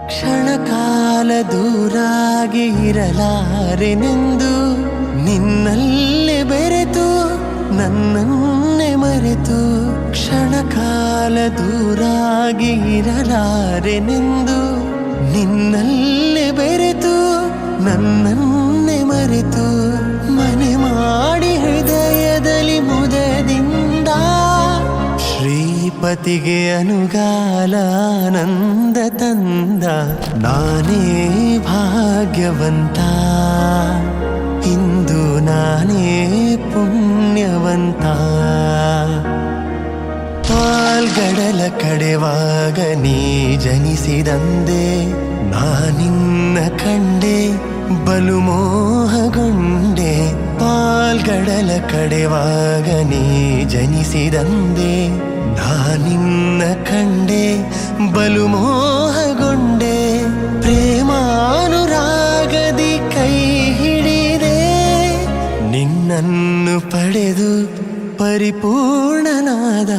ಕ್ಷಣಕಾಲ ದೂರಾಗಿ ಇರಲಾರೆನೆಂದು ನಿನ್ನಲ್ಲೇ ಬೆರೆತು ನನ್ನನ್ನೇ ಮರೆತು ಕ್ಷಣಕಾಲ ದೂರಾಗಿ ಇರಲಾರೆನೆಂದು ನಿನ್ನಲ್ಲೇ ಬೆರೆತು ನನ್ನನ್ನೇ ಮರೆತು ಮನೆ ಮಾಡಿ ಹೃದಯದಲ್ಲಿ ಮುದದಿಂದ ಶ್ರೀಪತಿಗೆ ಅನುಗಾಲ ಆನಂದ ತಂದ ನಾನೇ ಭಾಗ್ಯವಂತ ಇಂದು ನಾನೇ ಪುಣ್ಯವಂತ ಪಾಲ್ಗಡಲ ಕಡೆವಾಗ ನೀ ಜನಿಸಿದಂದೆ ನಾನಿನ್ನ ಕಂಡೆ ಬಲು ಮೋಹಗೊಂಡೆ ಪಾಲ್ಗಡಲ ಕಡೆವಾಗ ನೀ ಜನಿಸಿದಂದೆ ನಾನಿನ್ನ ಕಂಡೆ ಬಲು ಮೋಹಗೊಂಡೆ ಪ್ರೇಮಾನುರಾಗದಿ ಕೈ ಹಿಡಿದೆ ನಿನ್ನನ್ನು ಪಡೆದು ಪರಿಪೂರ್ಣನಾದ